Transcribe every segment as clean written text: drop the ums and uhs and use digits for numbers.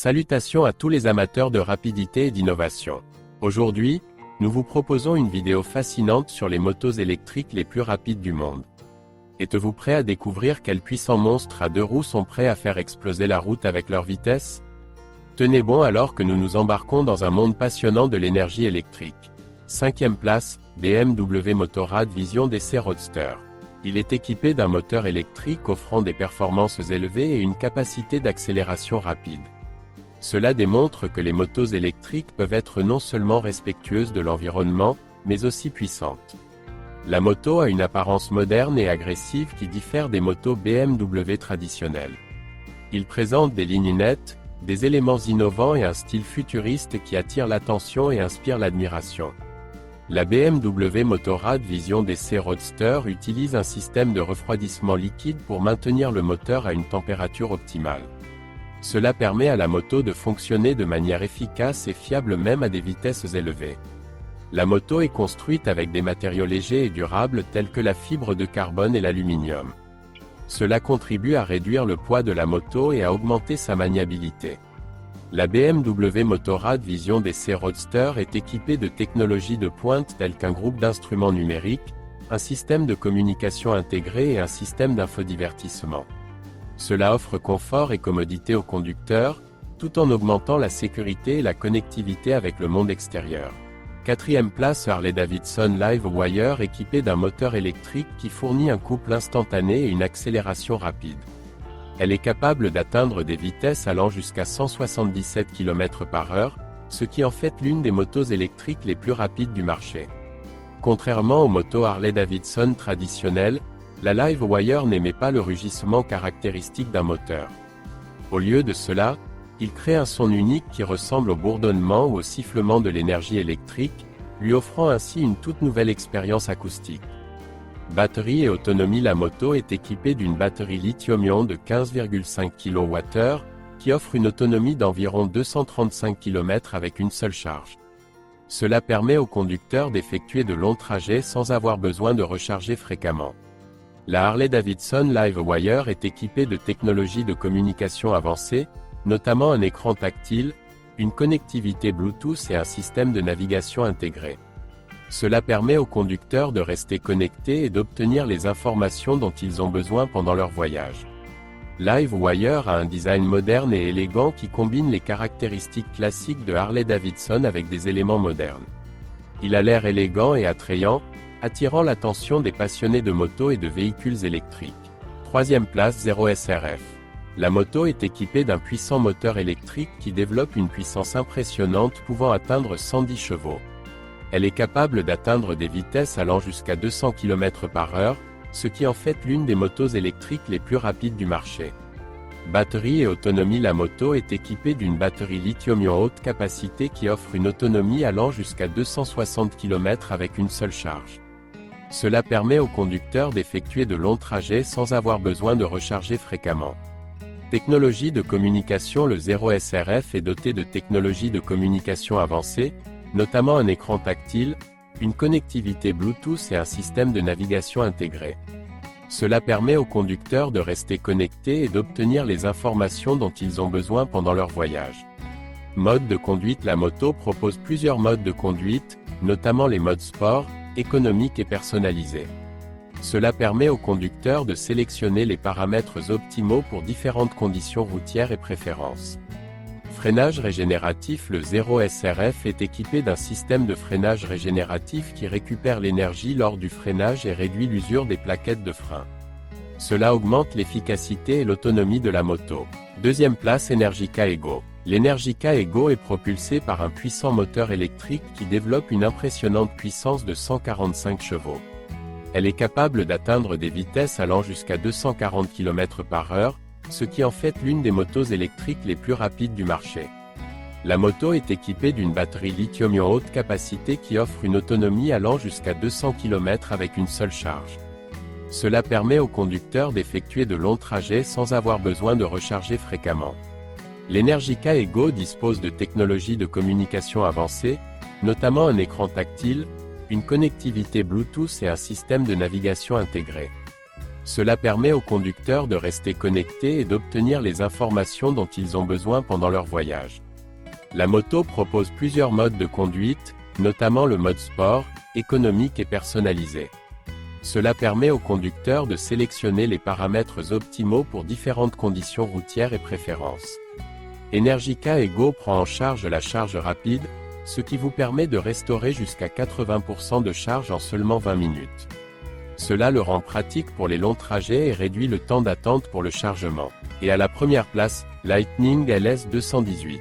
Salutations à tous les amateurs de rapidité et d'innovation. Aujourd'hui, nous vous proposons une vidéo fascinante sur les motos électriques les plus rapides du monde. Êtes-vous prêt à découvrir quels puissants monstres à deux roues sont prêts à faire exploser la route avec leur vitesse? Tenez bon alors que nous nous embarquons dans un monde passionnant de l'énergie électrique. 5e place, BMW Motorrad Vision DC Roadster. Il est équipé d'un moteur électrique offrant des performances élevées et une capacité d'accélération rapide. Cela démontre que les motos électriques peuvent être non seulement respectueuses de l'environnement, mais aussi puissantes. La moto a une apparence moderne et agressive qui diffère des motos BMW traditionnelles. Il présente des lignes nettes, des éléments innovants et un style futuriste qui attire l'attention et inspire l'admiration. La BMW Motorrad Vision DC Roadster utilise un système de refroidissement liquide pour maintenir le moteur à une température optimale. Cela permet à la moto de fonctionner de manière efficace et fiable même à des vitesses élevées. La moto est construite avec des matériaux légers et durables tels que la fibre de carbone et l'aluminium. Cela contribue à réduire le poids de la moto et à augmenter sa maniabilité. La BMW Motorrad Vision DC Roadster est équipée de technologies de pointe telles qu'un groupe d'instruments numériques, un système de communication intégré et un système d'infodivertissement. Cela offre confort et commodité aux conducteurs, tout en augmentant la sécurité et la connectivité avec le monde extérieur. 4e place Harley-Davidson Livewire équipée d'un moteur électrique qui fournit un couple instantané et une accélération rapide. Elle est capable d'atteindre des vitesses allant jusqu'à 177 km/h, ce qui en fait l'une des motos électriques les plus rapides du marché. Contrairement aux motos Harley-Davidson traditionnelles, la Livewire n'émet pas le rugissement caractéristique d'un moteur. Au lieu de cela, il crée un son unique qui ressemble au bourdonnement ou au sifflement de l'énergie électrique, lui offrant ainsi une toute nouvelle expérience acoustique. Batterie et autonomie. La moto est équipée d'une batterie lithium-ion de 15,5 kWh, qui offre une autonomie d'environ 235 km avec une seule charge. Cela permet au conducteur d'effectuer de longs trajets sans avoir besoin de recharger fréquemment. La Harley-Davidson Livewire est équipée de technologies de communication avancées, notamment un écran tactile, une connectivité Bluetooth et un système de navigation intégré. Cela permet aux conducteurs de rester connectés et d'obtenir les informations dont ils ont besoin pendant leur voyage. Livewire a un design moderne et élégant qui combine les caractéristiques classiques de Harley-Davidson avec des éléments modernes. Il a l'air élégant et attrayant, attirant l'attention des passionnés de moto et de véhicules électriques. 3e place Zero SRF. La moto est équipée d'un puissant moteur électrique qui développe une puissance impressionnante pouvant atteindre 110 chevaux. Elle est capable d'atteindre des vitesses allant jusqu'à 200 km/h, ce qui en fait l'une des motos électriques les plus rapides du marché. Batterie et autonomie. La moto est équipée d'une batterie lithium-ion haute capacité qui offre une autonomie allant jusqu'à 260 km avec une seule charge. Cela permet aux conducteurs d'effectuer de longs trajets sans avoir besoin de recharger fréquemment. Technologie de communication. Le Zero SRF est doté de technologies de communication avancées, notamment un écran tactile, une connectivité Bluetooth et un système de navigation intégré. Cela permet aux conducteurs de rester connectés et d'obtenir les informations dont ils ont besoin pendant leur voyage. Mode de conduite. La moto propose plusieurs modes de conduite, notamment les modes sport, économique et personnalisé. Cela permet aux conducteurs de sélectionner les paramètres optimaux pour différentes conditions routières et préférences. Freinage régénératif. Le Zero SRF est équipé d'un système de freinage régénératif qui récupère l'énergie lors du freinage et réduit l'usure des plaquettes de frein. Cela augmente l'efficacité et l'autonomie de la moto. 2e place Energica Ego. L'Energica Ego est propulsée par un puissant moteur électrique qui développe une impressionnante puissance de 145 chevaux. Elle est capable d'atteindre des vitesses allant jusqu'à 240 km/h, ce qui en fait l'une des motos électriques les plus rapides du marché. La moto est équipée d'une batterie lithium-ion haute capacité qui offre une autonomie allant jusqu'à 200 km avec une seule charge. Cela permet aux conducteurs d'effectuer de longs trajets sans avoir besoin de recharger fréquemment. L'Energica Ego dispose de technologies de communication avancées, notamment un écran tactile, une connectivité Bluetooth et un système de navigation intégré. Cela permet aux conducteurs de rester connectés et d'obtenir les informations dont ils ont besoin pendant leur voyage. La moto propose plusieurs modes de conduite, notamment le mode sport, économique et personnalisé. Cela permet aux conducteurs de sélectionner les paramètres optimaux pour différentes conditions routières et préférences. Energica Ego prend en charge la charge rapide, ce qui vous permet de restaurer jusqu'à 80% de charge en seulement 20 minutes. Cela le rend pratique pour les longs trajets et réduit le temps d'attente pour le chargement. Et à la première place, Lightning LS218.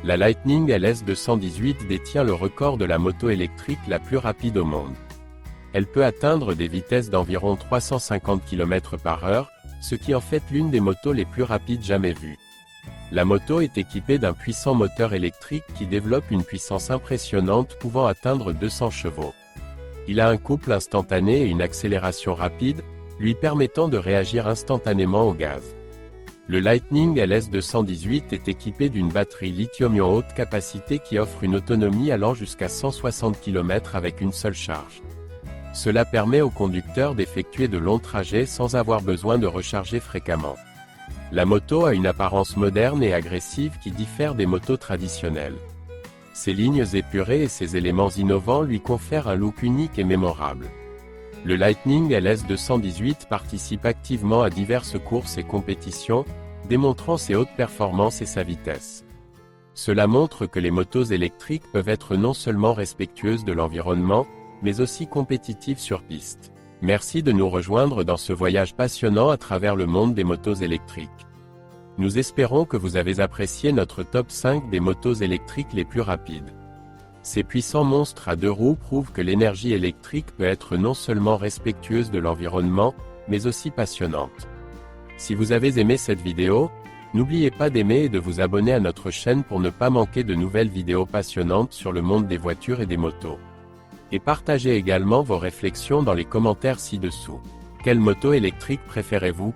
La Lightning LS218 détient le record de la moto électrique la plus rapide au monde. Elle peut atteindre des vitesses d'environ 350 km/h, ce qui en fait l'une des motos les plus rapides jamais vues. La moto est équipée d'un puissant moteur électrique qui développe une puissance impressionnante pouvant atteindre 200 chevaux. Il a un couple instantané et une accélération rapide, lui permettant de réagir instantanément au gaz. Le Lightning LS218 est équipé d'une batterie lithium-ion haute capacité qui offre une autonomie allant jusqu'à 160 km avec une seule charge. Cela permet aux conducteurs d'effectuer de longs trajets sans avoir besoin de recharger fréquemment. La moto a une apparence moderne et agressive qui diffère des motos traditionnelles. Ses lignes épurées et ses éléments innovants lui confèrent un look unique et mémorable. Le Lightning LS218 participe activement à diverses courses et compétitions, démontrant ses hautes performances et sa vitesse. Cela montre que les motos électriques peuvent être non seulement respectueuses de l'environnement, mais aussi compétitives sur piste. Merci de nous rejoindre dans ce voyage passionnant à travers le monde des motos électriques. Nous espérons que vous avez apprécié notre top 5 des motos électriques les plus rapides. Ces puissants monstres à deux roues prouvent que l'énergie électrique peut être non seulement respectueuse de l'environnement, mais aussi passionnante. Si vous avez aimé cette vidéo, n'oubliez pas d'aimer et de vous abonner à notre chaîne pour ne pas manquer de nouvelles vidéos passionnantes sur le monde des voitures et des motos. Et partagez également vos réflexions dans les commentaires ci-dessous. Quelle moto électrique préférez-vous ?